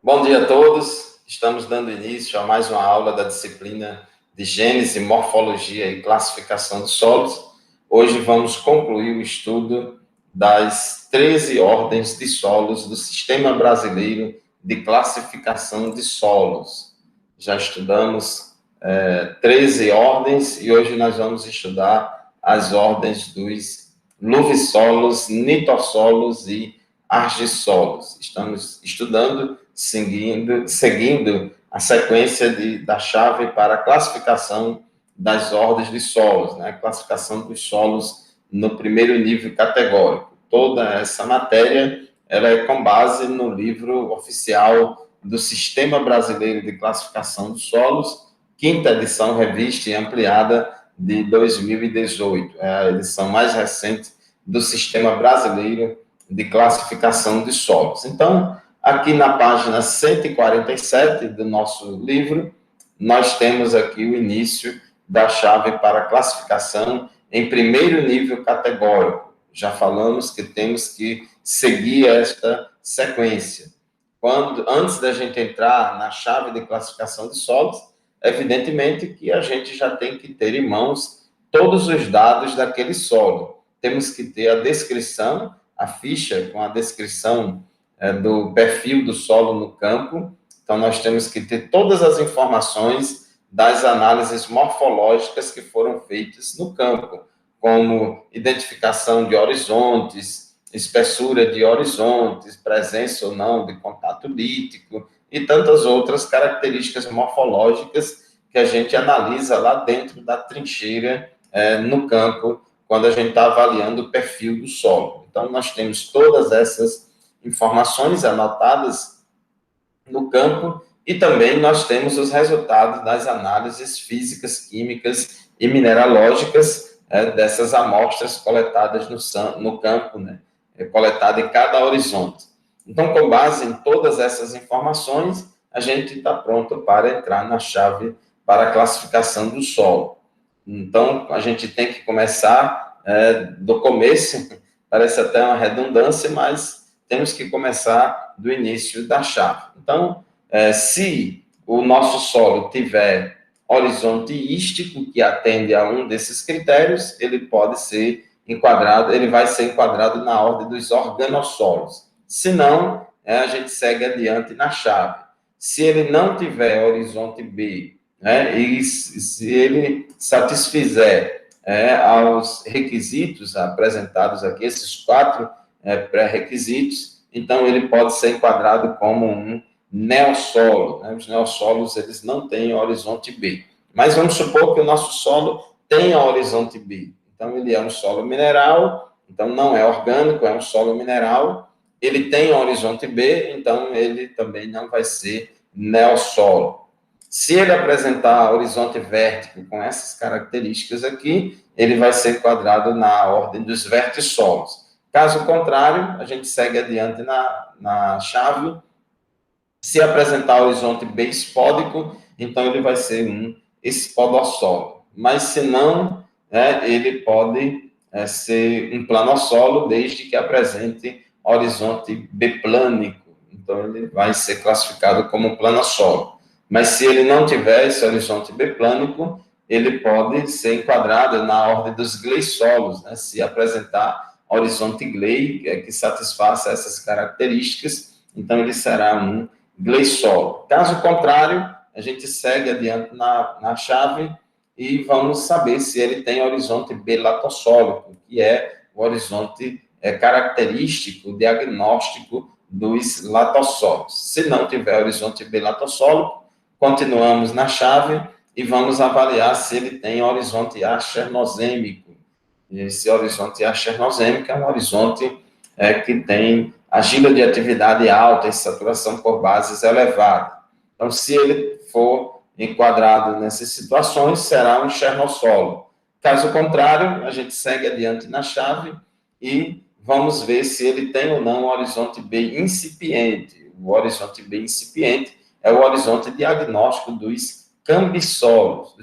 Bom dia a todos. Estamos dando início a mais uma aula da disciplina de Gênese, Morfologia e Classificação de Solos. Hoje vamos concluir o estudo das 13 ordens de solos do Sistema Brasileiro de Classificação de Solos. Já estudamos 13 ordens e hoje nós vamos estudar as ordens dos luvisolos, nitossolos e argissolos. Estamos estudando seguindo a sequência da chave para a classificação das ordens de solos, né? A classificação dos solos no primeiro nível categórico. Toda essa matéria ela é com base no livro oficial do Sistema Brasileiro de Classificação dos Solos, quinta edição revista e ampliada de 2018. É a edição mais recente do Sistema Brasileiro de Classificação de Solos. Então, aqui na página 147 do nosso livro, nós temos aqui o início da chave para classificação em primeiro nível categórico. Já falamos que temos que seguir esta sequência. Antes da gente entrar na chave de classificação de solos, evidentemente que a gente já tem que ter em mãos todos os dados daquele solo. Temos que ter a descrição, a ficha com a descrição do perfil do solo no campo. Então, nós temos que ter todas as informações das análises morfológicas que foram feitas no campo, como identificação de horizontes, espessura de horizontes, presença ou não de contato lítico e tantas outras características morfológicas que a gente analisa lá dentro da trincheira no campo, quando a gente está avaliando o perfil do solo. Então, nós temos todas essas informações anotadas no campo e também nós temos os resultados das análises físicas, químicas e mineralógicas dessas amostras coletadas no campo, né, coletada em cada horizonte. Então, com base em todas essas informações, a gente está pronto para entrar na chave para a classificação do solo. Então, a gente tem que começar do começo, parece até uma redundância, mas temos que começar do início da chave. Então, se o nosso solo tiver horizonte ístico, que atende a um desses critérios, ele pode ser enquadrado, ele vai ser enquadrado na ordem dos organossolos. Se não, a gente segue adiante na chave. Se ele não tiver horizonte B, e se ele satisfizer aos requisitos apresentados aqui, esses 4 pré-requisitos, então ele pode ser enquadrado como um neossolo. Os neossolos, eles não têm horizonte B. Mas vamos supor que o nosso solo tenha horizonte B. Então, ele é um solo mineral, então não é orgânico, é um solo mineral. Ele tem horizonte B, então ele também não vai ser neossolo. Se ele apresentar horizonte vértico com essas características aqui, ele vai ser enquadrado na ordem dos vertissolos. Caso contrário, a gente segue adiante na chave. Se apresentar horizonte B espódico, então ele vai ser um espodossolo. Mas se não, ele pode ser um planossolo, desde que apresente horizonte biplânico. Então ele vai ser classificado como um planossolo. Mas se ele não tiver esse horizonte biplânico, ele pode ser enquadrado na ordem dos gleissolos, se apresentar horizonte glei, que satisfaça essas características, então ele será um gleissolo. Caso contrário, a gente segue adiante na chave e vamos saber se ele tem horizonte belatossólico, que é o horizonte característico, diagnóstico dos latossolos. Se não tiver horizonte belatossólico, continuamos na chave e vamos avaliar se ele tem horizonte achernozêmico. Esse horizonte achernozêmico é um horizonte que tem argila de atividade alta e saturação por bases elevada. Então, se ele for enquadrado nessas situações, será um chernossolo. Caso contrário, a gente segue adiante na chave e vamos ver se ele tem ou não um horizonte B incipiente. O horizonte B incipiente é o horizonte diagnóstico dos cambissolos.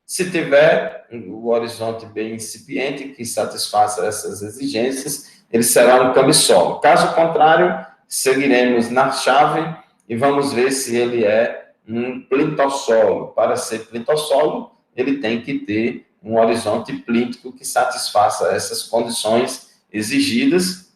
Se tiver o horizonte bem incipiente, que satisfaça essas exigências, ele será um cambissolo. Caso contrário, seguiremos na chave e vamos ver se ele é um plintosolo. Para ser plintosolo, ele tem que ter um horizonte plíntico que satisfaça essas condições exigidas.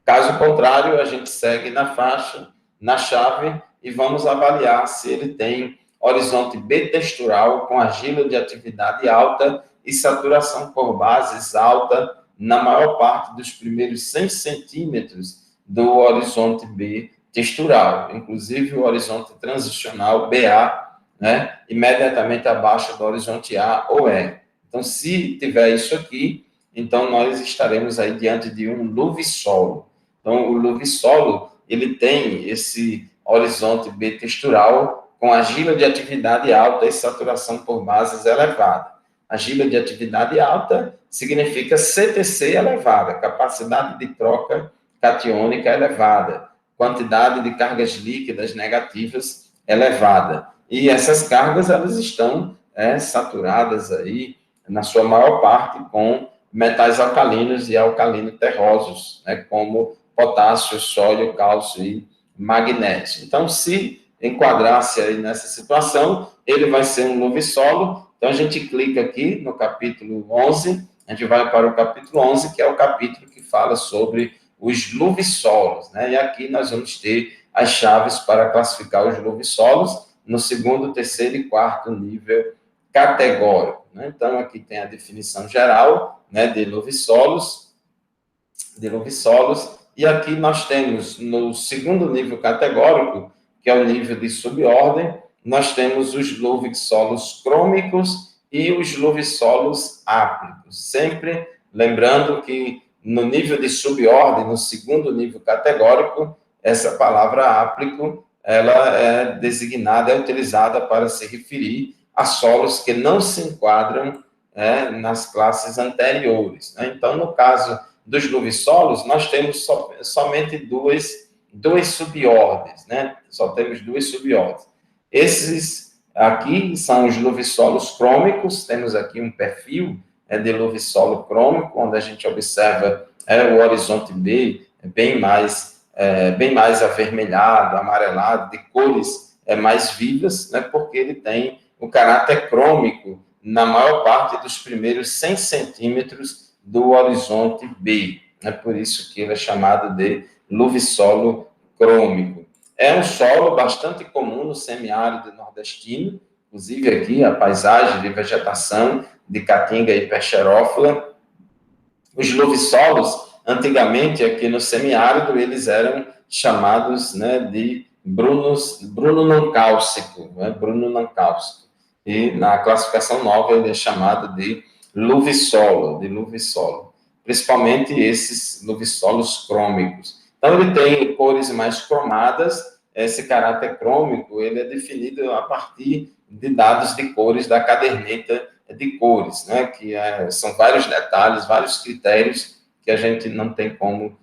Caso contrário, a gente segue na faixa, na chave, e vamos avaliar se ele tem horizonte bitextural com argila de atividade alta e saturação por bases alta na maior parte dos primeiros 100 centímetros do horizonte B textural, inclusive o horizonte transicional BA, né, imediatamente abaixo do horizonte A ou E. Então, se tiver isso aqui, então nós estaremos aí diante de um luvissolo. Então, o luvissolo, ele tem esse horizonte B textural com argila de atividade alta e saturação por bases elevada. Argila de atividade alta significa CTC elevada, capacidade de troca catiônica elevada, quantidade de cargas líquidas negativas elevada. E essas cargas, elas estão saturadas aí, na sua maior parte, com metais alcalinos e alcalino-terrosos, né, como potássio, sódio, cálcio e magnésio. Então, se enquadrar-se aí nessa situação, ele vai ser um luvissolo. Então, a gente clica aqui no capítulo 11, a gente vai para o capítulo 11, que é o capítulo que fala sobre os luvissolos, né? E aqui nós vamos ter as chaves para classificar os luvissolos no segundo, terceiro e quarto nível categórico, né? Então, aqui tem a definição geral, né, de luvissolos, e aqui nós temos, no segundo nível categórico, que é o nível de subordem, nós temos os luvissolos crômicos e os luvissolos áplicos. Sempre lembrando que no nível de subordem, no segundo nível categórico, essa palavra áplico, ela é designada, é utilizada para se referir a solos que não se enquadram nas classes anteriores, né? Então, no caso dos luvissolos, nós temos somente duas subordens, né? Só temos duas subordens. Esses aqui são os luvissolos crômicos, temos aqui um perfil de luvissolo crômico, onde a gente observa o horizonte B bem mais avermelhado, amarelado, de cores mais vivas, né? Porque ele tem o caráter crômico na maior parte dos primeiros 100 centímetros do horizonte B. É por isso que ele é chamado de luvissolo crômico. É um solo bastante comum no semiárido nordestino, inclusive aqui a paisagem de vegetação de caatinga e peixerófila. Os luvissolos, antigamente, aqui no semiárido, eles eram chamados, né, de bruno não cálcico, né, bruno não cálcico. E na classificação nova ele é chamado de luvissolo, principalmente esses luvissolos crômicos. Então, ele tem cores mais cromadas. Esse caráter crômico ele é definido a partir de dados de cores da caderneta de cores, né? Que são vários detalhes, vários critérios que a gente não tem como,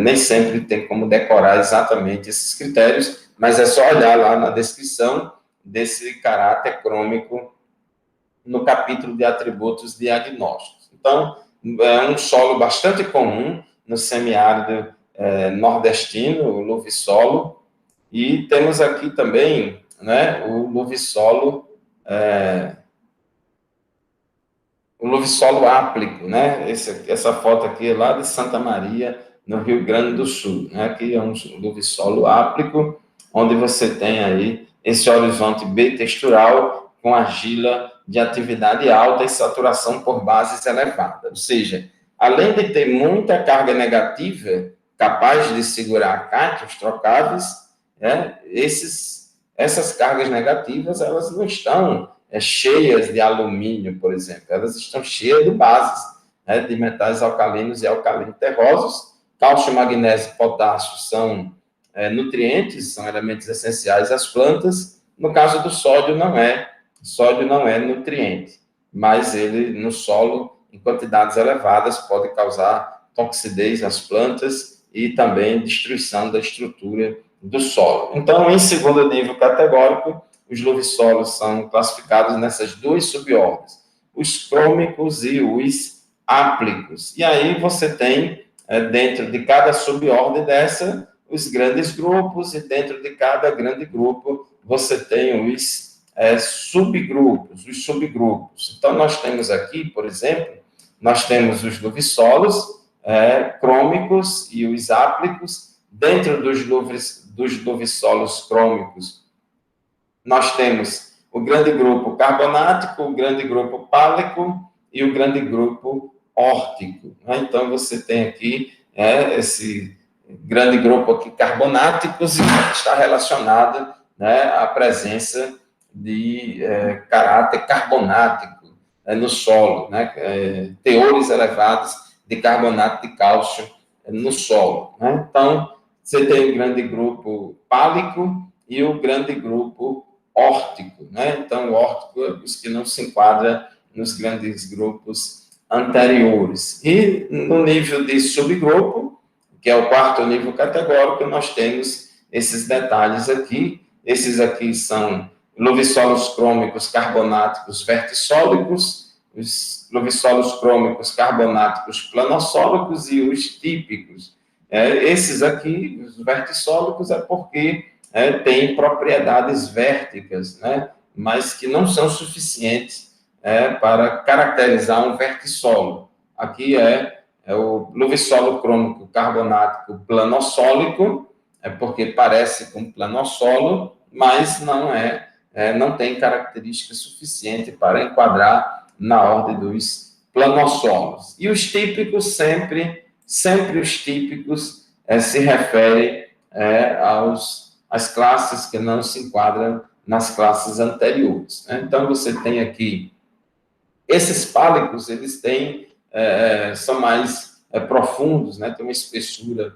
nem sempre tem como decorar exatamente esses critérios, mas é só olhar lá na descrição desse caráter crômico no capítulo de atributos diagnósticos. Então, é um solo bastante comum no semiárido nordestino, o luvissolo, e temos aqui também, né, o luvissolo áplico, né? Essa foto aqui é lá de Santa Maria, no Rio Grande do Sul, né? Aqui é um luvissolo áplico, onde você tem aí esse horizonte bitextural com argila de atividade alta e saturação por bases elevada. Ou seja, além de ter muita carga negativa, capaz de segurar cátions trocáveis, essas cargas negativas, elas não estão cheias de alumínio, por exemplo, elas estão cheias de bases, de metais alcalinos e alcalino-terrosos. Cálcio, magnésio e potássio são nutrientes, são elementos essenciais às plantas. No caso do sódio, não é. Sódio não é nutriente, mas ele, no solo, em quantidades elevadas, pode causar toxidez nas plantas e também destruição da estrutura do solo. Então, em segundo nível categórico, os luvissolos são classificados nessas duas subordens, os crômicos e os áplicos. E aí você tem, dentro de cada subordem dessa, os grandes grupos, e dentro de cada grande grupo você tem os subgrupos, os subgrupos. Então, nós temos aqui, por exemplo, nós temos os luvissolos crômicos e os áplicos. Dentro dos luvissolos crômicos, nós temos o grande grupo carbonático, o grande grupo pálico e o grande grupo órtico. Então, você tem aqui esse grande grupo aqui carbonáticos, e está relacionado à presença de caráter carbonático no solo, teores elevados de carbonato de cálcio no solo. Então, você tem o grande grupo pálico e o grande grupo órtico. Então, o órtico é os que não se enquadram nos grandes grupos anteriores. E no nível de subgrupo, que é o quarto nível categórico, nós temos esses detalhes aqui. Esses aqui são luvissolos crômicos carbonáticos vertissólicos, os luvissolos crômicos carbonáticos planossólicos e os típicos. Esses aqui, os vertissólicos, é porque têm propriedades vérticas, mas que não são suficientes para caracterizar um vertissolo. Aqui é o luvissolo crômico carbonático planossólico, porque parece com planossolo, mas não tem característica suficiente para enquadrar na ordem dos planossolos. E os típicos, sempre os típicos se referem às classes que não se enquadram nas classes anteriores. Então, você tem aqui esses pálicos, eles são mais profundos, tem uma espessura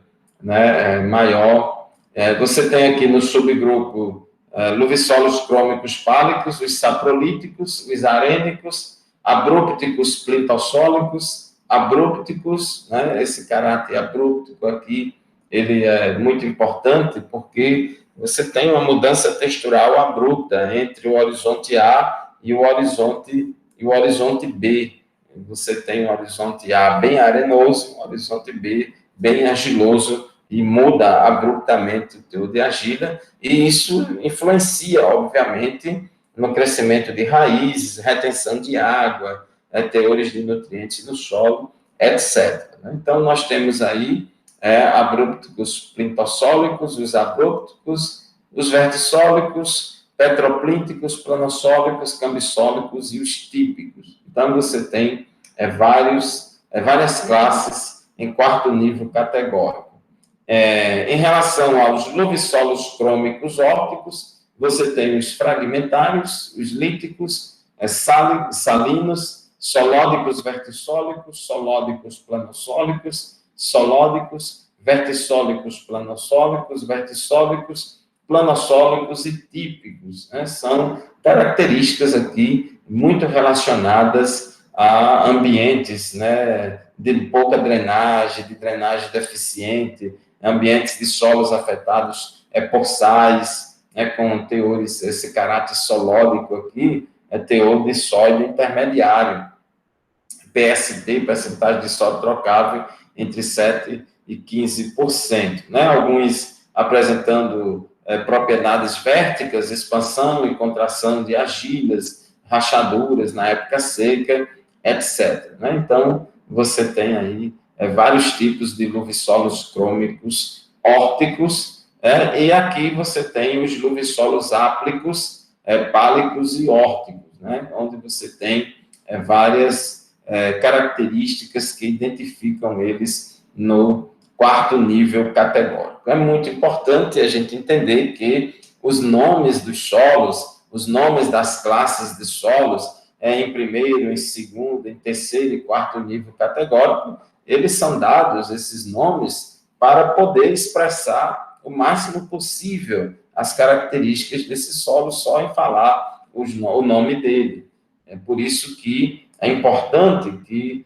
maior. Você tem aqui no subgrupo luvissolos crômicos pálicos, os saprolíticos, os arênicos, abrupticos plintossólicos, abrupticos, esse caráter abruptico aqui, ele é muito importante porque você tem uma mudança textural abrupta entre o horizonte A e o horizonte B. Você tem um horizonte A bem arenoso, um horizonte B bem argiloso, e muda abruptamente o teor de argila, e isso influencia, obviamente, no crescimento de raízes, retenção de água, teores de nutrientes no solo, etc. Então, nós temos aí abrupticos plintossólicos, os abrupticos, os vertissólicos, petroplínticos, planossólicos, cambissólicos e os típicos. Então, você tem várias classes em quarto nível categórico. Em relação aos luvissolos crômicos ópticos, você tem os fragmentários, os líticos, salinos, solódicos vertissólicos, solódicos planossólicos, solódicos, vertissólicos planossólicos, vertissólicos, planossólicos e típicos. São características aqui muito relacionadas a ambientes de pouca drenagem, de drenagem deficiente, ambientes de solos afetados por sais, com teores, esse caráter solódico aqui, teor de sólido intermediário, PSD, percentagem de sólido trocável, entre 7% e 15%. Alguns apresentando propriedades vérticas, expansão e contração de argilas, rachaduras na época seca, etc. Então, você tem aí vários tipos de luvissolos crômicos órticos, e aqui você tem os luvissolos áplicos, pálicos e órticos, onde você tem várias características que identificam eles no quarto nível categórico. É muito importante a gente entender que os nomes dos solos, os nomes das classes de solos, em primeiro, em segundo, em terceiro e quarto nível categórico, eles são dados, esses nomes, para poder expressar o máximo possível as características desse solo só em falar o nome dele. É por isso que é importante que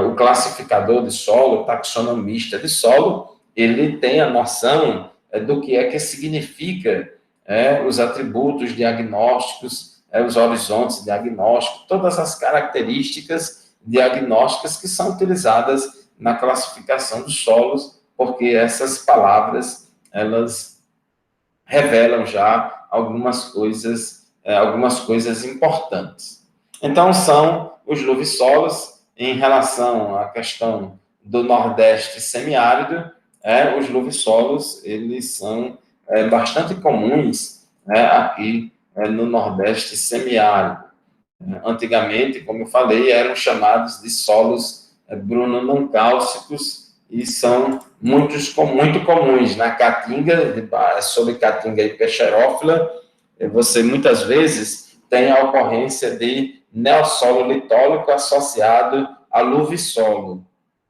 o classificador de solo, o taxonomista de solo, ele tenha noção do que é que significa os atributos diagnósticos, os horizontes diagnósticos, todas as características diagnósticas que são utilizadas na classificação dos solos, porque essas palavras elas revelam já algumas coisas importantes. Então, são os luvissolos. Em relação à questão do Nordeste semiárido, os luvissolos, eles são bastante comuns, aqui no Nordeste semiárido. Antigamente, como eu falei, eram chamados de solos bruno-não-cálcicos e são muito comuns. Na caatinga, sobre caatinga e peixerófila, você muitas vezes tem a ocorrência de neossolo litólico associado a luvissolo.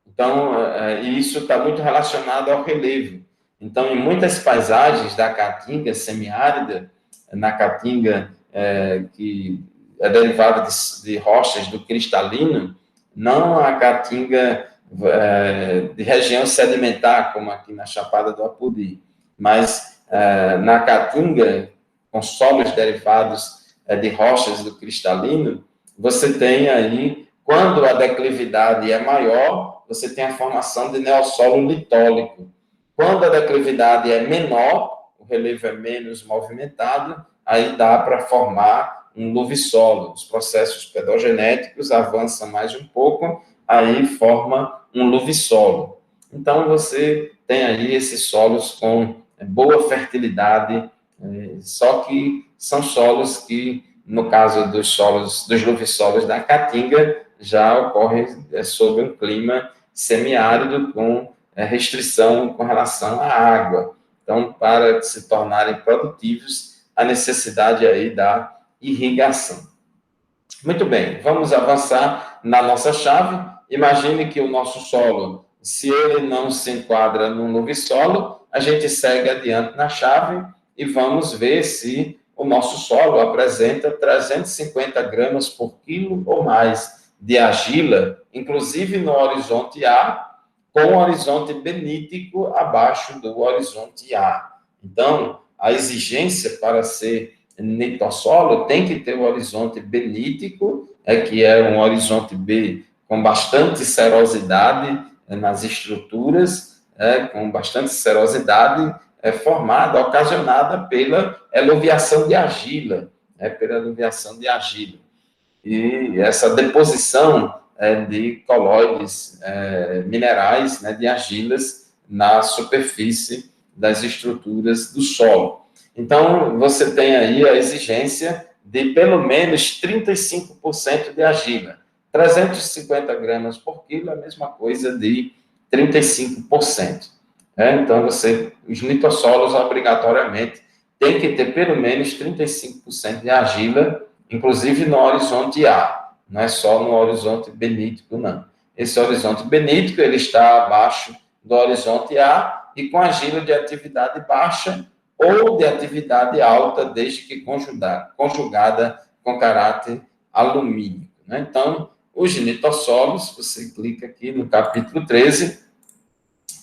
Então, isso está muito relacionado ao relevo. Então, em muitas paisagens da caatinga semiárida, na caatinga que é derivada de rochas do cristalino, não a caatinga de região sedimentar, como aqui na Chapada do Apodi, mas na caatinga, com solos derivados de rochas do cristalino, você tem aí, quando a declividade é maior, você tem a formação de neossolo litólico. Quando a declividade é menor, o relevo é menos movimentado, aí dá para formar um luvissolo. Os processos pedogenéticos avançam mais um pouco, aí forma um luvissolo. Então, você tem aí esses solos com boa fertilidade, só que são solos que, no caso dos luvissolos da Caatinga, já ocorrem sob um clima semiárido com restrição com relação à água. Então, para se tornarem produtivos, a necessidade aí da irrigação. Muito bem, vamos avançar na nossa chave. Imagine que o nosso solo, se ele não se enquadra no luvissolo, a gente segue adiante na chave e vamos ver se o nosso solo apresenta 350 gramas por quilo ou mais de argila, inclusive no horizonte A, com o horizonte benítico abaixo do horizonte A. Então, a exigência para ser nitossolo tem que ter o horizonte benítico, que é um horizonte B com bastante serosidade nas estruturas, com bastante serosidade formada, ocasionada pela eluviação de argila, E essa deposição de colóides minerais, de argilas, na superfície das estruturas do solo. Então, você tem aí a exigência de pelo menos 35% de argila. 350 gramas por quilo é a mesma coisa de 35%. Então, os litossolos, obrigatoriamente, tem que ter pelo menos 35% de argila, inclusive no horizonte A, não é só no horizonte benítico, não. Esse horizonte benítico, ele está abaixo do horizonte A e com argila de atividade baixa ou de atividade alta, desde que conjugada com caráter alumínico. Então, os litossolos, você clica aqui no capítulo 13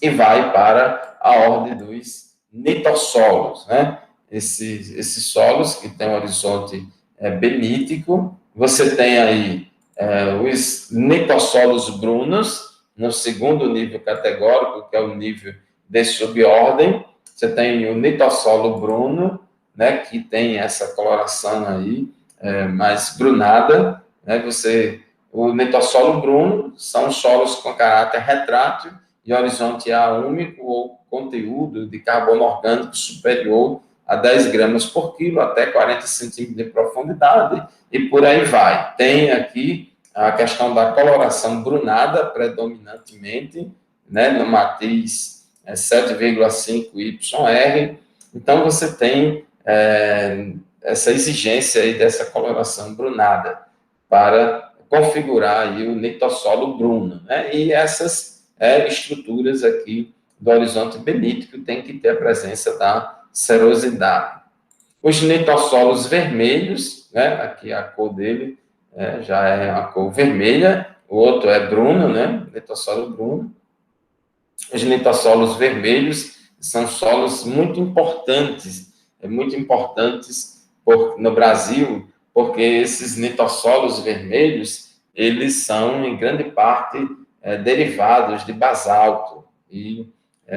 e vai para a ordem dos nitossolos, Esses solos que têm um horizonte benítico, você tem aí os nitossolos brunos, no segundo nível categórico, que é o nível de subordem. Você tem o nitossolo bruno, que tem essa coloração aí mais brunada. O nitossolo bruno são solos com caráter retrátil e horizonte A úmico ou conteúdo de carbono orgânico superior a 10 gramas por quilo, até 40 centímetros de profundidade, e por aí vai. Tem aqui a questão da coloração brunada, predominantemente, no matiz 7,5 YR. Então, você tem essa exigência aí dessa coloração brunada para configurar aí o nitossolo bruno, E essas estruturas aqui do horizonte benítico tem que ter a presença da serosidade. Os nitossolos vermelhos, aqui a cor dele já é a cor vermelha, o outro é bruno, nitossolo bruno. Os nitossolos vermelhos são solos muito importantes no Brasil, porque esses nitossolos vermelhos, eles são, em grande parte, derivados de basalto. E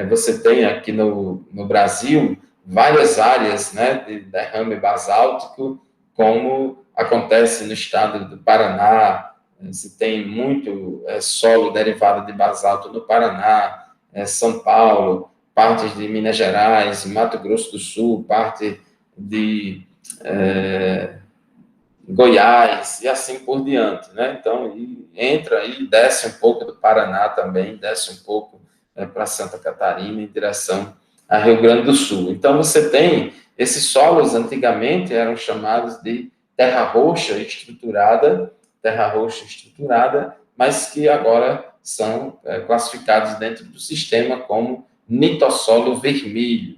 Você tem aqui no Brasil várias áreas, né, de derrame basáltico, como acontece no estado do Paraná. Se tem muito solo derivado de basalto no Paraná, São Paulo, partes de Minas Gerais, Mato Grosso do Sul, parte de Goiás e assim por diante, né? Então, entra aí, desce um pouco do Paraná também, desce um pouco para Santa Catarina, em direção a Rio Grande do Sul. Então, você tem esses solos, antigamente eram chamados de terra roxa estruturada, mas que agora são classificados dentro do sistema como nitossolo vermelho,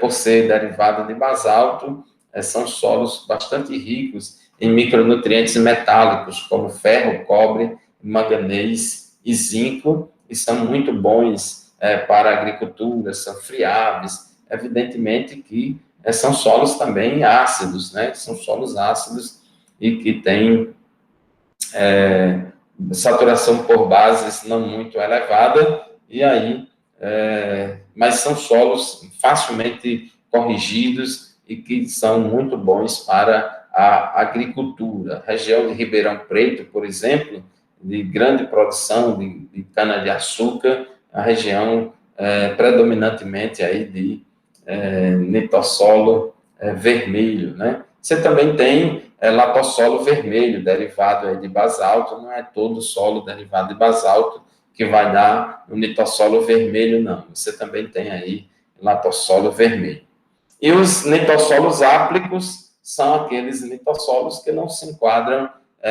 por ser derivado de basalto. São solos bastante ricos em micronutrientes metálicos, como ferro, cobre, manganês e zinco, e são muito bons para a agricultura, são friáveis. Evidentemente que são solos também ácidos, né? São solos ácidos e que têm saturação por bases não muito elevada, e aí, mas são solos facilmente corrigidos e que são muito bons para a agricultura. A região de Ribeirão Preto, por exemplo, de grande produção de cana-de-açúcar, a região predominantemente aí de nitossolo vermelho, né? Você também tem latossolo vermelho, derivado aí de basalto, não é todo solo derivado de basalto que vai dar o nitossolo vermelho, não. Você também tem aí latossolo vermelho. E os nitossolos áplicos são aqueles nitossolos que não se enquadram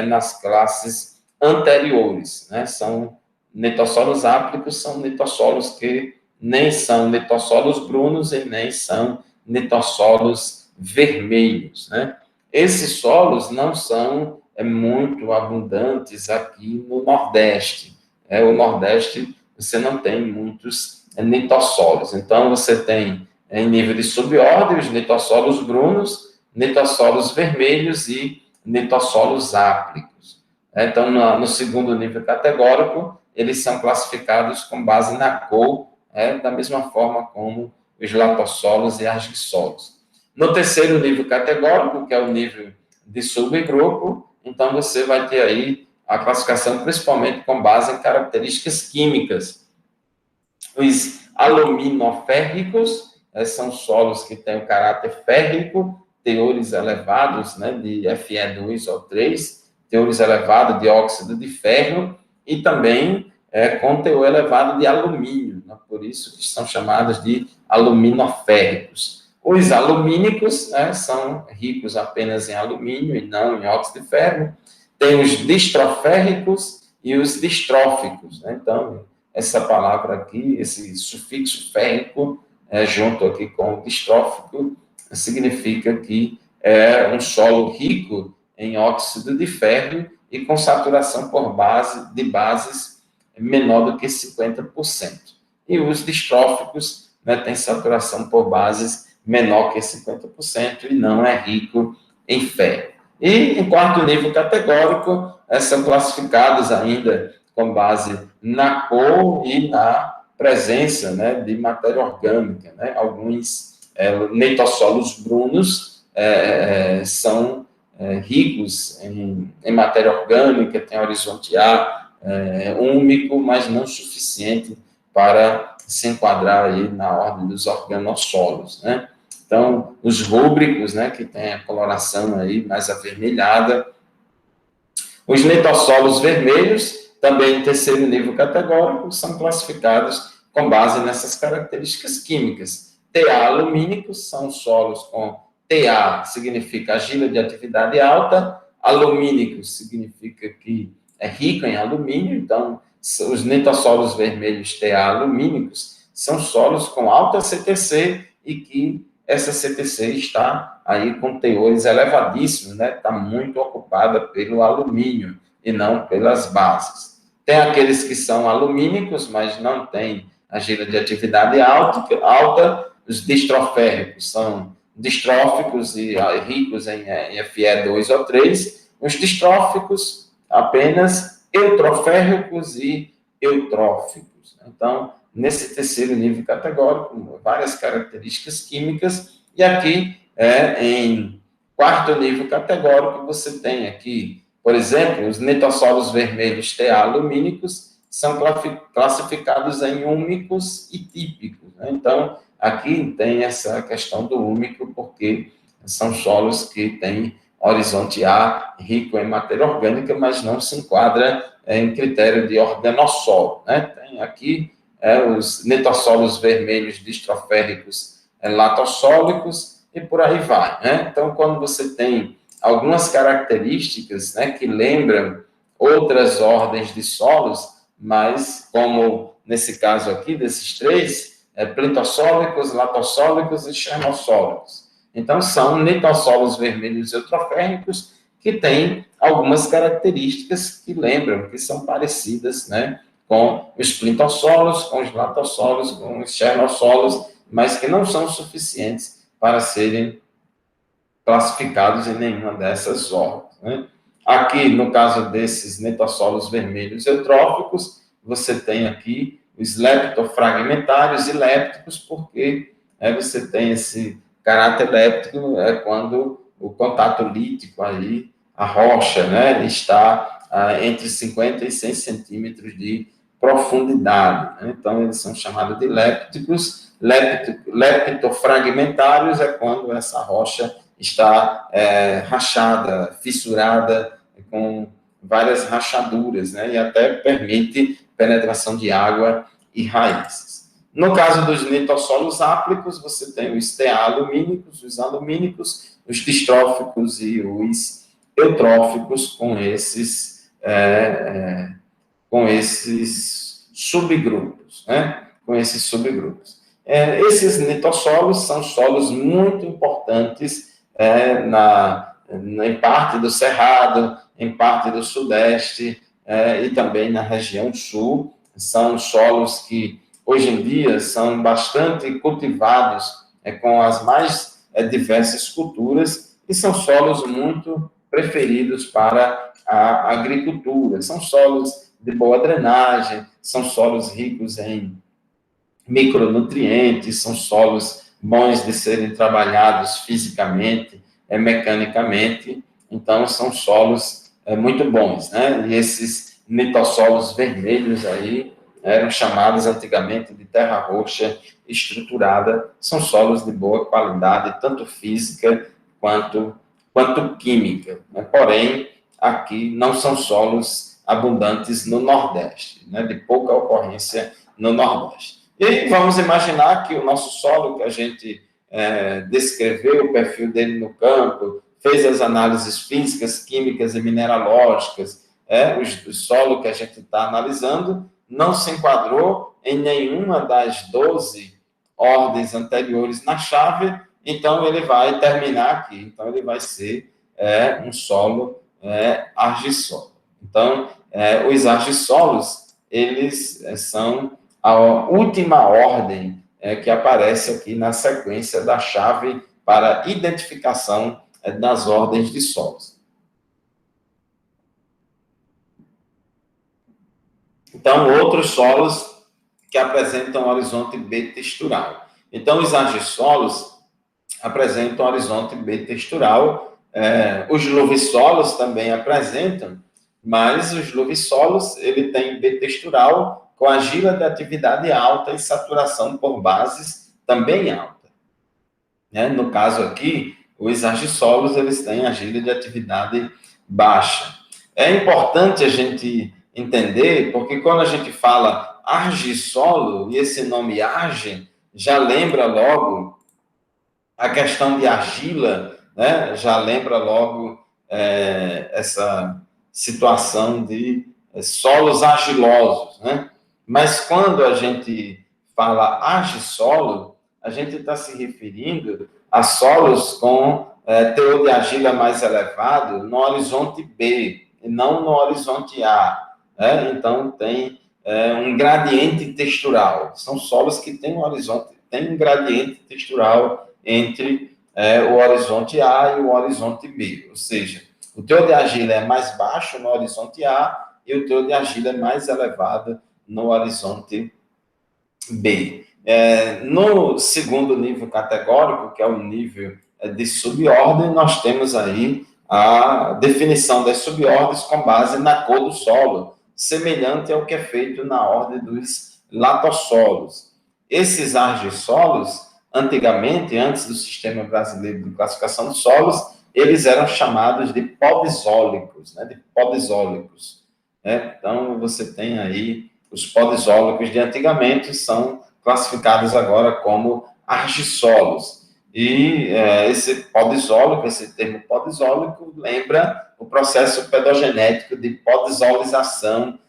nas classes anteriores, né? São nitossolos áplicos, são nitossolos que nem são nitossolos brunos e nem são nitossolos vermelhos, né? Esses solos não são muito abundantes aqui no Nordeste. O Nordeste, você não tem muitos nitossolos. Então, você tem, em nível de subordem, os nitossolos brunos, nitossolos vermelhos e nitossolos áplicos. Então, no segundo nível categórico, eles são classificados com base na cor, da mesma forma como os latossolos e argissolos. No terceiro nível categórico, que é o nível de subgrupo, então você vai ter aí a classificação principalmente com base em características químicas. Os aluminoférricos são solos que têm o caráter férrico, teores elevados, né, de Fe2 ou 3, teores elevados de óxido de ferro e também com teor elevado de alumínio, né, por isso que são chamados de aluminoférricos. Os alumínicos, né, são ricos apenas em alumínio e não em óxido de ferro. Tem os distroférricos e os distróficos, né? Então, essa palavra aqui, esse sufixo férrico, junto aqui com o distrófico, significa que é um solo rico em óxido de ferro e com saturação por de bases menor do que 50%. E os distróficos, né, têm saturação por bases menor que 50% e não é rico em ferro. E, em quarto nível categórico, são classificados ainda com base na cor e na presença, né, de matéria orgânica, né? Alguns nitossolos brunos são ricos em matéria orgânica, tem horizonte A, úmico, mas não suficiente para se enquadrar aí na ordem dos organossolos, né? Então, os rúbricos, né, que tem a coloração aí mais avermelhada. Os nitossolos vermelhos, também em terceiro nível categórico, são classificados com base nessas características químicas. TA alumínicos são solos com TA, significa argila de atividade alta, alumínicos significa que é rico em alumínio, então os nitossolos vermelhos TA alumínicos são solos com alta CTC e que essa CTC está aí com teores elevadíssimos, né? Está muito ocupada pelo alumínio e não pelas bases. Tem aqueles que são alumínicos, mas não têm argila de atividade alta. Os distroférricos são distróficos e ricos em Fe2 ou 3. Os distróficos apenas eutroférricos e eutróficos. Então, nesse terceiro nível categórico, várias características químicas, e aqui, em quarto nível categórico, você tem aqui, por exemplo, os nitossolos vermelhos TA-lumínicos são classificados em úmicos e típicos, né? Então, aqui tem essa questão do úmico, porque são solos que têm horizonte A rico em matéria orgânica, mas não se enquadra em critério de organossolo, né? Tem aqui os nitossolos vermelhos distroféricos latossólicos e por aí vai, né? Então, quando você tem algumas características, né, que lembram outras ordens de solos, mas como nesse caso aqui, desses três, plitossólicos, latossólicos e chernossólicos. Então, são nitossolos vermelhos eutroférricos que têm algumas características que lembram, que são parecidas, né, com os plintossolos, com os latossolos, com os chernossolos, mas que não são suficientes para serem classificados em nenhuma dessas ordens, né? Aqui, no caso desses nitossolos vermelhos eutróficos, você tem aqui os leptofragmentários e lépticos, porque você tem esse caráter léptico quando o contato lítico aí, a rocha, né, está entre 50 e 100 centímetros de profundidade, né? Então, eles são chamados de lépticos. Leptofragmentários é quando essa rocha está rachada, fissurada, com várias rachaduras, né? E até permite penetração de água e raízes. No caso dos nitossolos áplicos, você tem os TA-lumínicos, os alumínicos, os distróficos e os eutróficos com esses subgrupos, né? Com esses subgrupos. Esses nitossolos são solos muito importantes em parte do Cerrado, em parte do Sudeste e também na região Sul. São solos que, hoje em dia, são bastante cultivados com as mais diversas culturas e são solos muito preferidos para a agricultura. São solos de boa drenagem, são solos ricos em micronutrientes, são solos bons de serem trabalhados fisicamente, mecanicamente, então são solos muito bons, né? E esses nitossolos vermelhos aí eram chamados antigamente de terra roxa estruturada, são solos de boa qualidade, tanto física quanto química, né? Porém, aqui não são solos abundantes no Nordeste, né? De pouca ocorrência no Nordeste. E aí vamos imaginar que o nosso solo, que a gente descreveu o perfil dele no campo, fez as análises físicas, químicas e mineralógicas, o solo que a gente está analisando não se enquadrou em nenhuma das 12 ordens anteriores na chave, então ele vai terminar aqui. Então ele vai ser um solo argissolo. Então, os argissolos, eles são a última ordem que aparece aqui na sequência da chave para identificação das ordens de solos. Então, outros solos que apresentam horizonte bitextural. Então, os argissolos apresentam horizonte bitextural. Os luvissolos também apresentam, mas os luvissolos, ele tem bitextural com argila de atividade alta e saturação por bases também alta. No caso aqui, os argissolos, eles têm argila de atividade baixa. É importante a gente entender, porque quando a gente fala argissolo, e esse nome argem, já lembra logo a questão de argila, né? Já lembra logo essa situação de solos argilosos, né? Mas quando a gente fala argissolo, a gente está se referindo a solos com teor de argila mais elevado no horizonte B, e não no horizonte A. Então, tem um gradiente textural. São solos que têm um gradiente textural entre o horizonte A e o horizonte B. Ou seja, o teor de argila é mais baixo no horizonte A e o teor de argila é mais elevado no horizonte B. No segundo nível categórico, que é o nível de subordem, nós temos aí a definição das subordens com base na cor do solo, semelhante ao que é feito na ordem dos latossolos. Esses argissolos, antigamente, antes do Sistema Brasileiro de Classificação de Solos, eles eram chamados de podisólicos, né, de podisólicos. Né? Então, você tem aí os podisólicos de antigamente são classificados agora como argissolos. E esse podisólico, esse termo podisólico, lembra o processo pedogenético de podisolização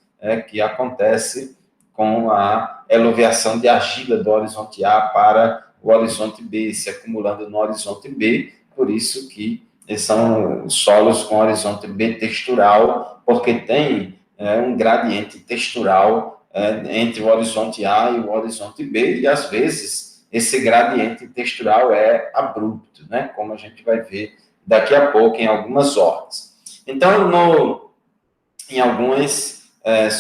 que acontece com a eluviação de argila do horizonte A para o horizonte B, se acumulando no horizonte B, por isso que são solos com horizonte B textural, porque tem um gradiente textural entre o horizonte A e o horizonte B, e às vezes esse gradiente textural é abrupto, né? Como a gente vai ver daqui a pouco em algumas ordens. Então, em algumas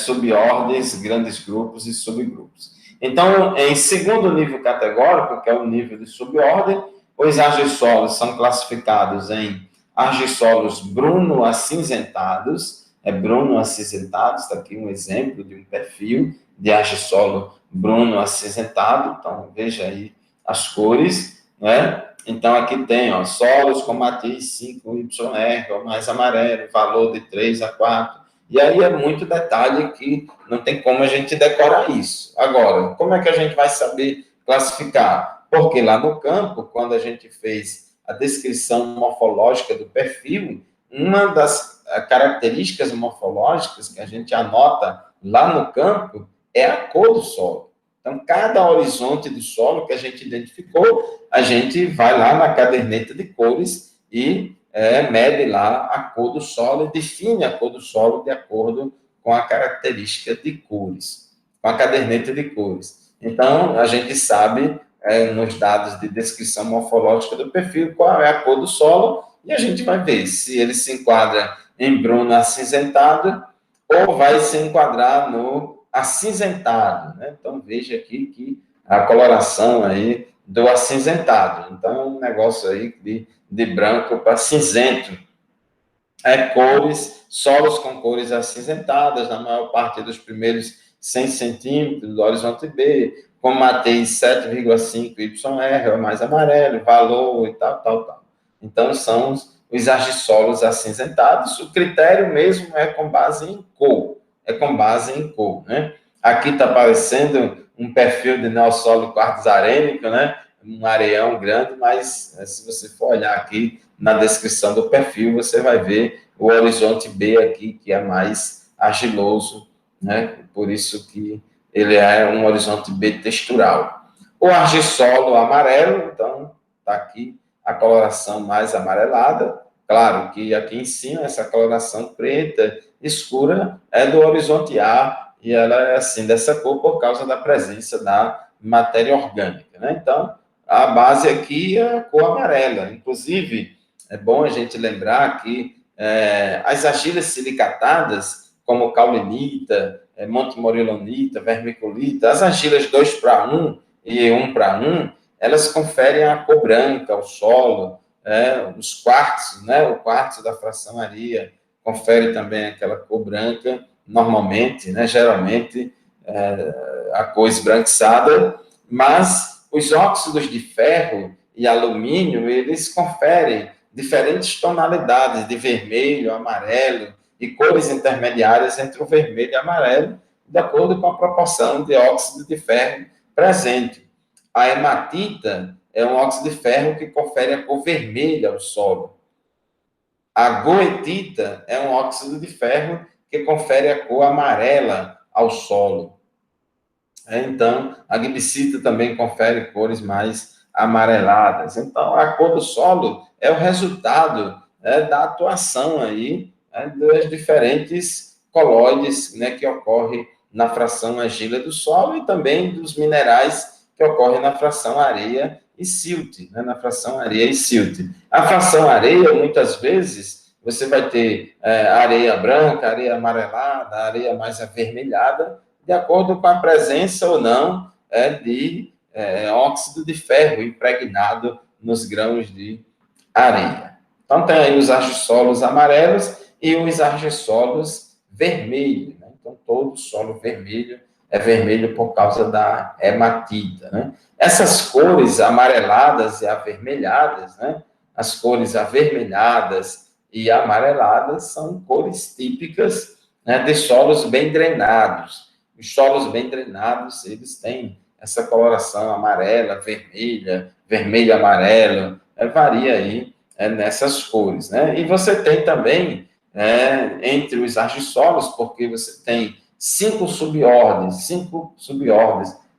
subordens, grandes grupos e subgrupos. Então, em segundo nível categórico, que é o nível de subordem, os argissolos são classificados em argissolos bruno-acinzentados. Bruno-acinzentados, está aqui um exemplo de um perfil de argissolo bruno-acinzentado. Então, veja aí as cores, né? Então, aqui tem, solos com matiz 5YR, ou mais amarelo, valor de 3 a 4. E aí é muito detalhe que não tem como a gente decorar isso. Agora, como é que a gente vai saber classificar? Porque lá no campo, quando a gente fez a descrição morfológica do perfil, uma das características morfológicas que a gente anota lá no campo é a cor do solo. Então, cada horizonte do solo que a gente identificou, a gente vai lá na caderneta de cores e mede lá a cor do solo e define a cor do solo de acordo com a característica de cores, com a caderneta de cores. Então, a gente sabe, nos dados de descrição morfológica do perfil, qual é a cor do solo, e a gente vai ver se ele se enquadra em bruno acinzentado ou vai se enquadrar no acinzentado. Né? Então, veja aqui que a coloração aí do acinzentado. Então, é um negócio aí de branco para cinzento. Cores, solos com cores acinzentadas, na maior parte dos primeiros 100 centímetros do horizonte B, com matiz 7,5 YR, é o mais amarelo, valor e tal. Então, são os argissolos acinzentados. O critério mesmo é com base em cor. Né? Aqui está aparecendo um perfil de neossolo quartzarênico, né? Um areião grande, mas se você for olhar aqui na descrição do perfil, você vai ver o horizonte B aqui, que é mais argiloso, né? Por isso que ele é um horizonte B textural. O argissolo amarelo, então, está aqui a coloração mais amarelada. Claro que aqui em cima, essa coloração preta escura é do horizonte A, e ela é assim, dessa cor, por causa da presença da matéria orgânica, né? Então, a base aqui é a cor amarela. Inclusive, é bom a gente lembrar que as argilas silicatadas, como caulinita, montemorillonita, vermiculita, as argilas 2:1 e 1:1, elas conferem a cor branca ao solo, os quartzos, né? O quartzo da fração areia confere também aquela cor branca, normalmente, né? Geralmente, a cor esbranquiçada, mas os óxidos de ferro e alumínio, eles conferem diferentes tonalidades de vermelho, amarelo e cores intermediárias entre o vermelho e o amarelo, de acordo com a proporção de óxido de ferro presente. A hematita é um óxido de ferro que confere a cor vermelha ao solo. A goetita é um óxido de ferro que confere a cor amarela ao solo. Então, a gibsita também confere cores mais amareladas. Então, a cor do solo é o resultado da atuação aí das diferentes colóides, né, que ocorre na fração argila do solo e também dos minerais que ocorrem na fração areia e silt, né, na fração areia e silt. A fração areia, muitas vezes, você vai ter areia branca, areia amarelada, areia mais avermelhada, de acordo com a presença ou não de óxido de ferro impregnado nos grãos de areia. Então, tem aí os argissolos amarelos e os argissolos vermelhos, né? Então, todo solo vermelho é vermelho por causa da hematita, né? Essas cores amareladas e avermelhadas, né? As cores avermelhadas e amareladas são cores típicas, né, de solos bem drenados. Os solos bem drenados, eles têm essa coloração amarela, vermelha, vermelho, amarelo, varia aí nessas cores, né? E você tem também, entre os argissolos, porque você tem cinco subordens,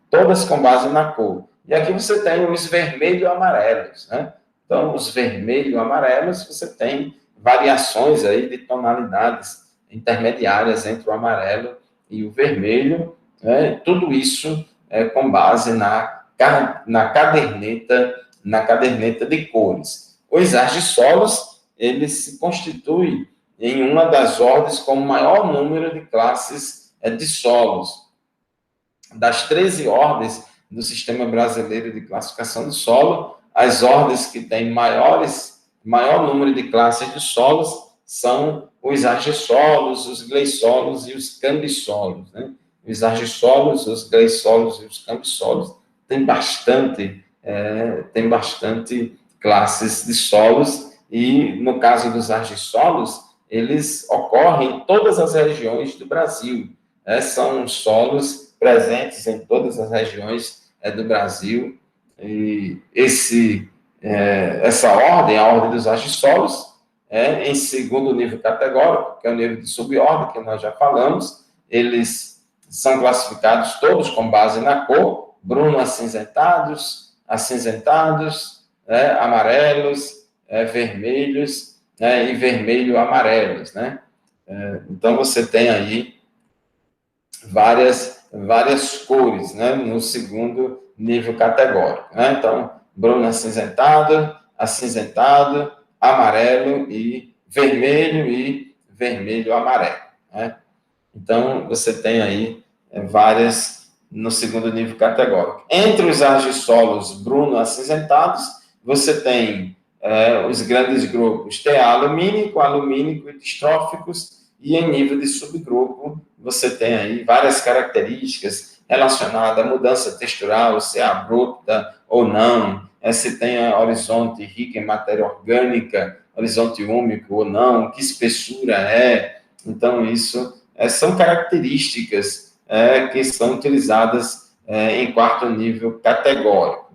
todas com base na cor. E aqui você tem os vermelho-amarelos, né? Então, os vermelho-amarelos, você tem variações aí de tonalidades intermediárias entre o amarelo e o vermelho, né? Tudo isso com base na caderneta de cores. Os argissolos, eles se constituem em uma das ordens com o maior número de classes de solos. Das 13 ordens do Sistema Brasileiro de Classificação de Solo, as ordens que têm maior número de classes de solos são os argissolos, os gleissolos e os cambissolos, né? Os argissolos, os gleissolos e os cambissolos têm bastante classes de solos, e no caso dos argissolos, eles ocorrem em todas as regiões do Brasil. São solos presentes em todas as regiões do Brasil. E essa ordem, a ordem dos argissolos, em segundo nível categórico, que é o nível de subordem, que nós já falamos, eles são classificados todos com base na cor, bruno acinzentados, amarelos, vermelhos, e vermelho-amarelos, né? Então, você tem aí várias cores, né, no segundo nível categórico, né? Então, bruno acinzentado, amarelo e vermelho-amarelo, né? Então, você tem aí várias no segundo nível categórico. Entre os argissolos bruno acinzentados, você tem os grandes grupos TA-alumínico, alumínico e distróficos, e em nível de subgrupo, você tem aí várias características relacionadas à mudança textural, se é abrupta ou não, se tem horizonte rico em matéria orgânica, horizonte úmico ou não, que espessura é. Então, isso são características que são utilizadas em quarto nível categórico.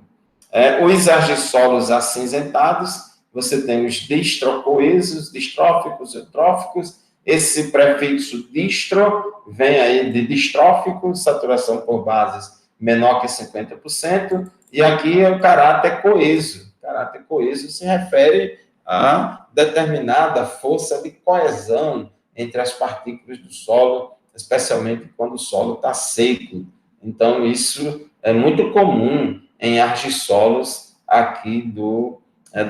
Os argissolos acinzentados, você tem os distrocoesos, distróficos, eutróficos. Esse prefixo distro vem aí de distrófico, saturação por bases menor que 50%, e aqui é o caráter coeso. O caráter coeso se refere a determinada força de coesão entre as partículas do solo, especialmente quando o solo está seco. Então, isso é muito comum em argissolos aqui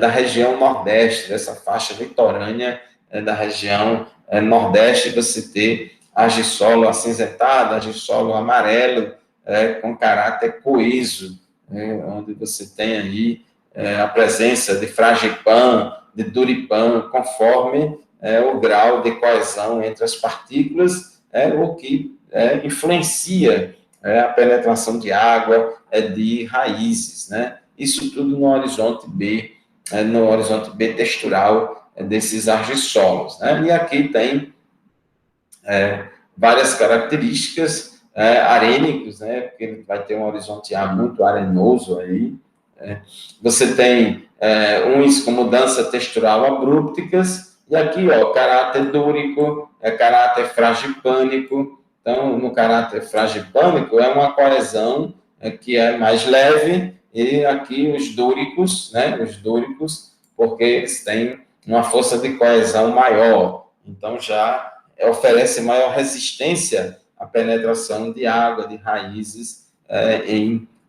da região nordeste, dessa faixa litorânea da região nordeste, você ter argissolo acinzentado, argissolo amarelo, com caráter coeso, onde você tem aí a presença de fragipan, de duripan, conforme o grau de coesão entre as partículas, o que influencia a penetração de água, de raízes, né? Isso tudo no horizonte B textural desses argissolos, né? E aqui tem várias características arênicos, né? Porque ele vai ter um horizonte A muito arenoso aí. Você tem uns com mudança textural abrupticas, e aqui, caráter dúrico, caráter fragipânico. Então, no caráter fragipânico, é uma coesão que é mais leve, e aqui os dúricos, né? Os dúricos, porque eles têm uma força de coesão maior. Então, já oferece maior resistência à penetração de água, de raízes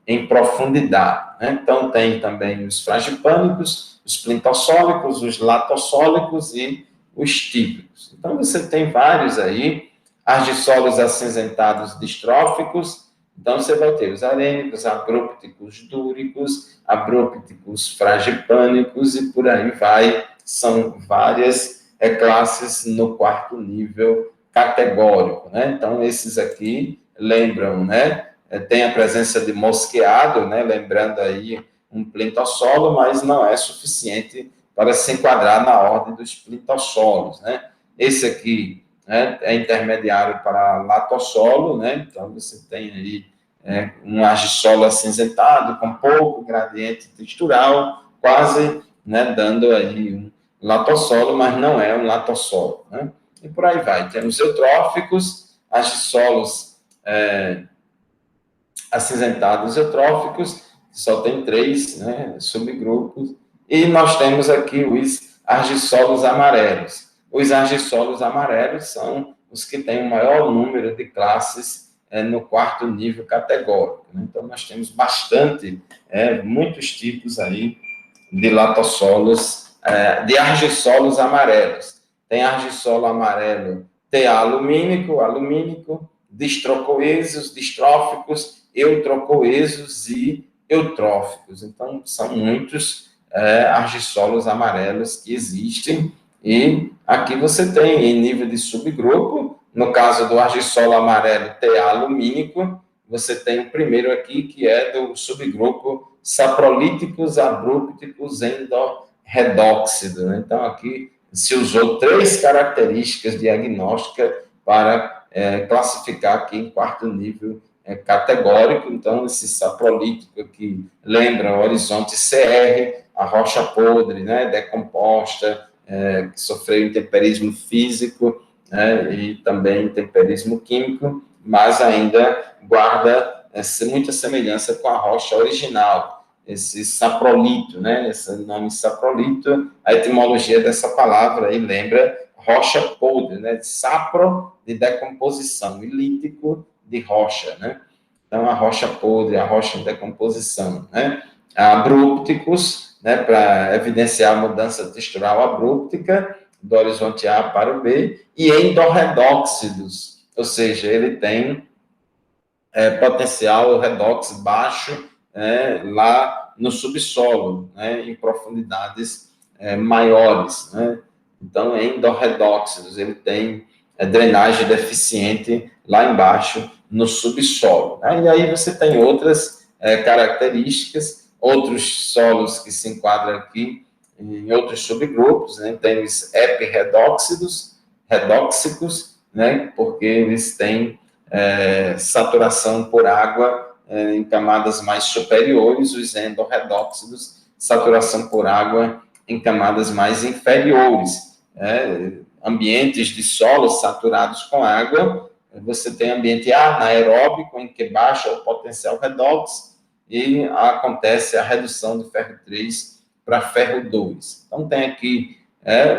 em profundidade, né? Então, tem também os fragipânicos, os plintossólicos, os latossólicos e os típicos. Então, você tem vários aí, argissolos acinzentados distróficos, Então, você vai ter os arênicos, abrôpticos dúricos, abrôpticos fragipânicos e por aí vai. São várias classes no quarto nível categórico, né? Então, esses aqui lembram, né? Tem a presença de mosqueado, né? Lembrando aí um plintossolo, mas não é suficiente para se enquadrar na ordem dos plintossolos, né? Esse aqui, né, é intermediário para latossolo, né? Então, você tem aí um argissolo acinzentado, com pouco gradiente textural, quase, né, dando aí um latossolo, mas não é um latossolo, né? E por aí vai. Temos eutróficos, argissolos acinzentados eutróficos, que só tem 3, né, subgrupos, e nós temos aqui os argissolos amarelos. Os argissolos amarelos são os que têm o maior número de classes no quarto nível categórico, né? Então, nós temos bastante, muitos tipos aí de latossolos, de argissolos amarelos. Tem argissolo amarelo alumínico, distrocoesos, distróficos, eutrocoesos e eutróficos. Então, são muitos argissolos amarelos que existem. E aqui você tem, em nível de subgrupo, no caso do argissolo amarelo alumínico, você tem o primeiro aqui, que é do subgrupo saprolíticos abrupticos endorredóxido, né? Então, aqui se usou 3 características diagnósticas para classificar aqui em quarto nível categórico. Então, esse saprolítico aqui lembra o horizonte CR, a rocha podre, né, decomposta, que sofreu intemperismo físico, e também intemperismo químico, mas ainda guarda muita semelhança com a rocha original, esse saprolito, né? Esse nome saprolito, a etimologia dessa palavra aí lembra rocha podre, né? Sapro, de decomposição, e lítico, de rocha, né? Então, a rocha podre, a rocha em decomposição, né? Abrupticos, né? Para evidenciar a mudança textural abruptica, do horizonte A para o B, e endorredóxidos, ou seja, ele tem potencial redox baixo lá no subsolo, né, em profundidades maiores, né? Então, endorredóxidos, ele tem drenagem deficiente lá embaixo no subsolo, né? E aí você tem outras características, outros solos que se enquadram aqui em outros subgrupos, né? Tem os epirredóxidos, redóxicos, né? Porque eles têm saturação por água em camadas mais superiores, os endorredóxidos, saturação por água em camadas mais inferiores. Ambientes de solo saturados com água, você tem ambiente anaeróbico, em que baixa o potencial redox, e acontece a redução do ferro 3 para ferro 2. Então, tem aqui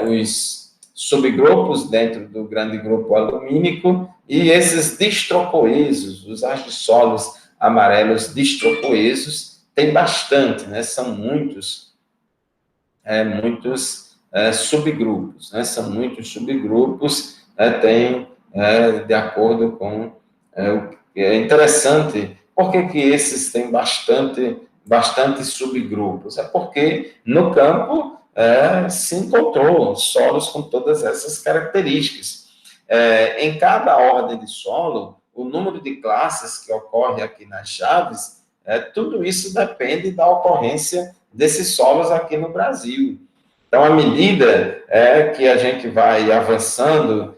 os subgrupos dentro do grande grupo alumínico, e esses distrocoesos, os argissolos amarelos distrocoesos, tem bastante, né? São muitos subgrupos, né? São muitos subgrupos, tem, de acordo com o que é interessante. Por que esses têm bastante subgrupos? É porque no campo se encontrou solos com todas essas características. Em cada ordem de solo, o número de classes que ocorre aqui nas chaves, tudo isso depende da ocorrência desses solos aqui no Brasil. Então, à medida que a gente vai avançando,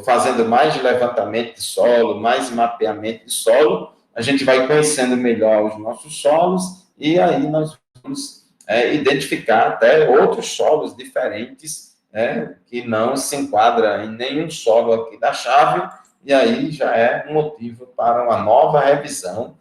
fazendo mais levantamento de solo, mais mapeamento de solo, a gente vai conhecendo melhor os nossos solos, e aí nós vamos identificar até outros solos diferentes, que não se enquadra em nenhum solo aqui da chave, e aí já é um motivo para uma nova revisão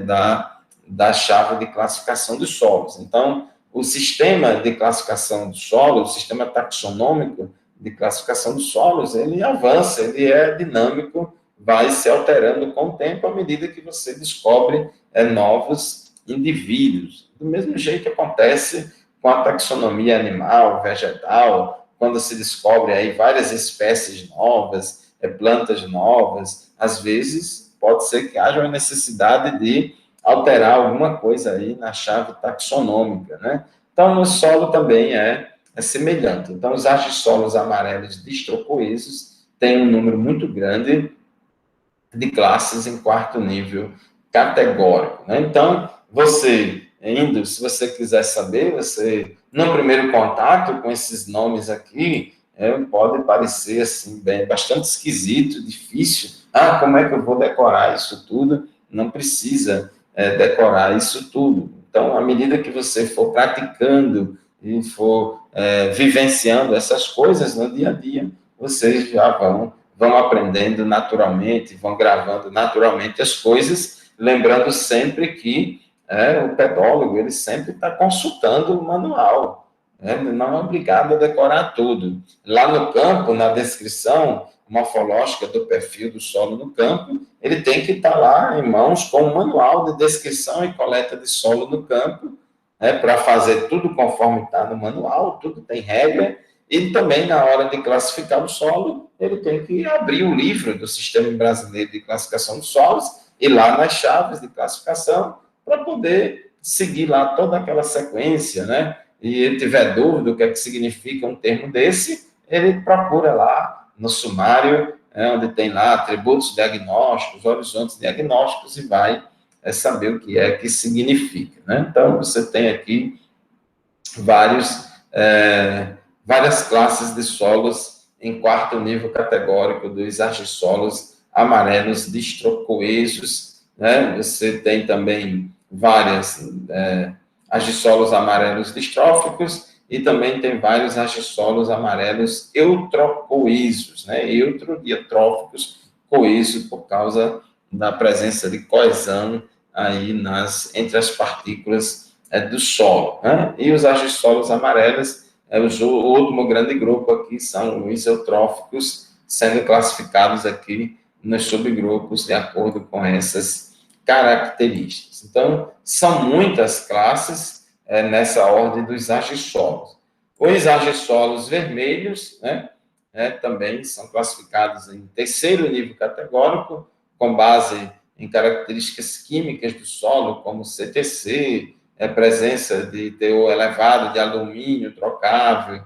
da chave de classificação dos solos. Então, o sistema de classificação do solo, o sistema taxonômico de classificação dos solos, ele avança, ele é dinâmico, vai se alterando com o tempo à medida que você descobre novos indivíduos. Do mesmo jeito que acontece com a taxonomia animal, vegetal, quando se descobre aí várias espécies novas, plantas novas, às vezes pode ser que haja uma necessidade de alterar alguma coisa aí na chave taxonômica, né? Então, no solo também é semelhante. Então, os argissolos amarelos distrocoesos têm um número muito grande de classes em quarto nível categórico, né? Então, se você quiser saber, você, no primeiro contato com esses nomes aqui, pode parecer, assim, bastante esquisito, difícil. Ah, como é que eu vou decorar isso tudo? Não precisa decorar isso tudo. Então, à medida que você for praticando e for vivenciando essas coisas no dia a dia, vocês já vão aprendendo naturalmente, vão gravando naturalmente as coisas, lembrando sempre que o pedólogo ele sempre está consultando o manual, né? Não é obrigado a decorar tudo. Lá no campo, na descrição morfológica do perfil do solo no campo, ele tem que estar lá em mãos com o manual de descrição e coleta de solo no campo, para fazer tudo conforme está no manual, tudo tem regra, e também, na hora de classificar o solo, ele tem que abrir o livro do Sistema Brasileiro de Classificação de Solos, e lá nas chaves de classificação, para poder seguir lá toda aquela sequência, né? E ele tiver dúvida do que é que significa um termo desse, ele procura lá no sumário, onde tem lá atributos diagnósticos, horizontes diagnósticos, e vai saber o que é que significa, né? Então, você tem aqui várias classes de solos em quarto nível categórico dos argissolos amarelos distrocoesos, né? Você tem também várias argissolos amarelos distróficos e também tem vários argissolos amarelos eutrocoesos, né? Eutro e eutróficos, coeso por causa da presença de coesão aí entre as partículas do solo, né? E os argissolos amarelos, o último grande grupo aqui são os eutróficos, sendo classificados aqui nos subgrupos de acordo com essas características. Então, são muitas classes nessa ordem dos argissolos. Os argissolos vermelhos, né, também são classificados em terceiro nível categórico, com base em características químicas do solo, como CTC, presença de teor elevado de alumínio trocável,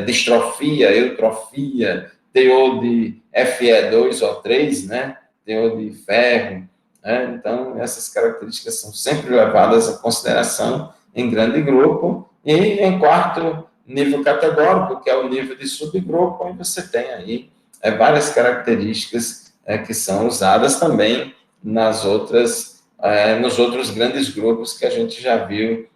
distrofia, eutrofia, teor de Fe2O3, né? Teor de ferro. Então, essas características são sempre levadas em consideração em grande grupo. E em quarto nível categórico, que é o nível de subgrupo, aí você tem aí várias características que são usadas também nos outros grandes grupos que a gente já viu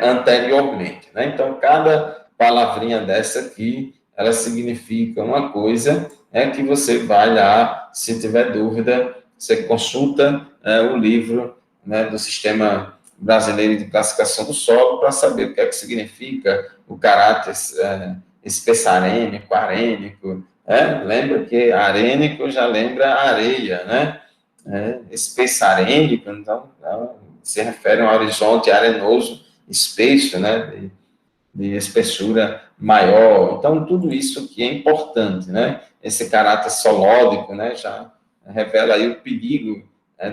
anteriormente, né? Então, cada palavrinha dessa aqui, ela significa uma coisa, que você vai lá, se tiver dúvida, você consulta o livro, né, do Sistema Brasileiro de Classificação do Solo para saber o que é que significa o caráter espessarênico, arênico. Lembra que arênico já lembra areia, né? Espessarênico, então, se refere a um horizonte arenoso espesso, né, de espessura maior. Então, tudo isso que é importante, né? Esse caráter solódico, né, já revela aí o perigo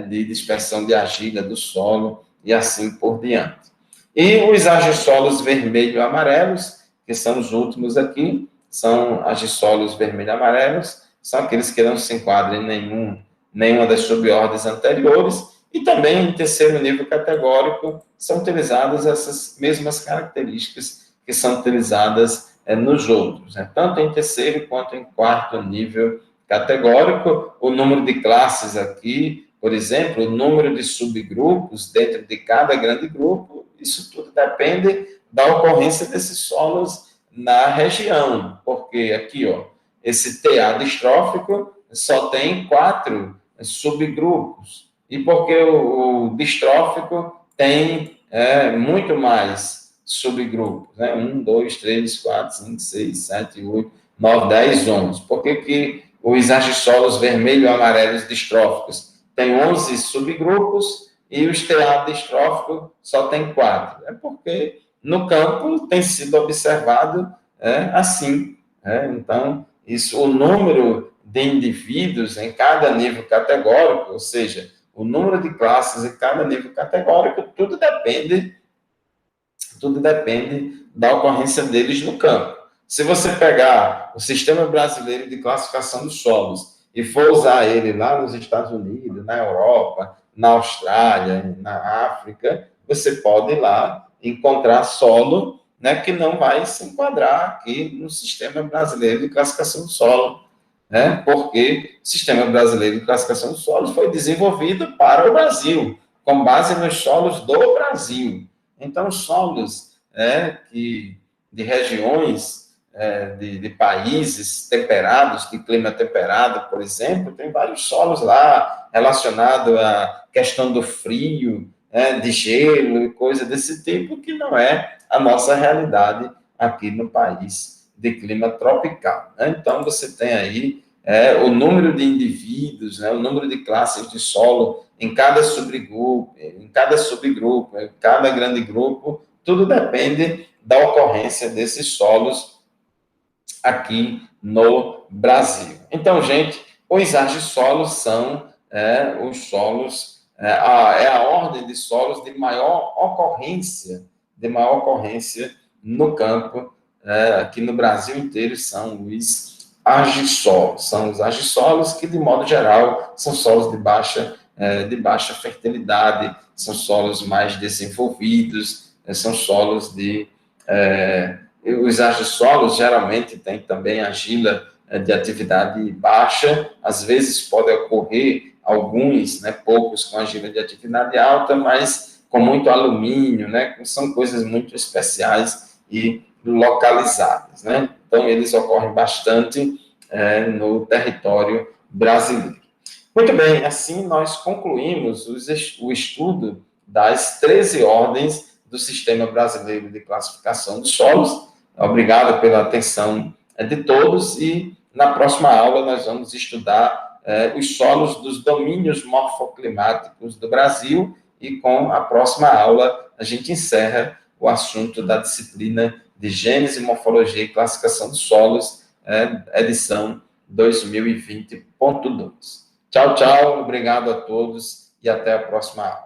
de dispersão de argila do solo e assim por diante. E os argissolos vermelho-amarelos, que são os últimos aqui, são argissolos vermelho-amarelos, são aqueles que não se enquadram em nenhuma das subordens anteriores, e também em terceiro nível categórico são utilizadas essas mesmas características que são utilizadas nos outros, né? Tanto em terceiro quanto em quarto nível categórico. O número de classes aqui, por exemplo, o número de subgrupos dentro de cada grande grupo, isso tudo depende da ocorrência desses solos na região, porque aqui, ó, esse TA distrófico só tem 4 subgrupos, e porque o distrófico tem muito mais subgrupos, né? 1, 2, 3, 4, 5, 6, 7, 8, 9, 10, 11. Por que os argissolos vermelho e amarelos distróficos têm 11 subgrupos e os TA distrófico só tem 4? É porque no campo tem sido observado assim. Então, o número de indivíduos em cada nível categórico, ou seja, o número de classes em cada nível categórico, tudo depende da ocorrência deles no campo. Se você pegar o Sistema Brasileiro de Classificação dos Solos e for usar ele lá nos Estados Unidos, na Europa, na Austrália, na África, você pode ir lá encontrar solo, né, que não vai se enquadrar aqui no Sistema Brasileiro de Classificação do Solo, né, porque o Sistema Brasileiro de Classificação do Solo foi desenvolvido para o Brasil, com base nos solos do Brasil. Então, solos de regiões, de países temperados, de clima temperado, por exemplo, tem vários solos lá relacionados à questão do frio, de gelo e coisa desse tipo, que não é a nossa realidade aqui no país de clima tropical. Né? Então, você tem aí o número de indivíduos, o número de classes de solo em cada subgrupo, em cada grande grupo, tudo depende da ocorrência desses solos aqui no Brasil. Então, gente, os argissolos são os solos, a ordem de solos de maior ocorrência no campo, aqui no Brasil inteiro, são os argissolos. São os argissolos que, de modo geral, são solos de baixa fertilidade, são solos mais desenvolvidos, são solos os argissolos geralmente têm também argila de atividade baixa, às vezes pode ocorrer alguns, poucos com argila de atividade alta, mas com muito alumínio, são coisas muito especiais e localizadas, Então, eles ocorrem bastante no território brasileiro. Muito bem, assim nós concluímos o estudo das 13 ordens do Sistema Brasileiro de Classificação dos Solos. Obrigado pela atenção de todos e na próxima aula nós vamos estudar os solos dos domínios morfoclimáticos do Brasil e com a próxima aula a gente encerra o assunto da disciplina de Gênese, Morfologia e Classificação dos Solos, edição 2020.2. Tchau, tchau, obrigado a todos e até a próxima aula.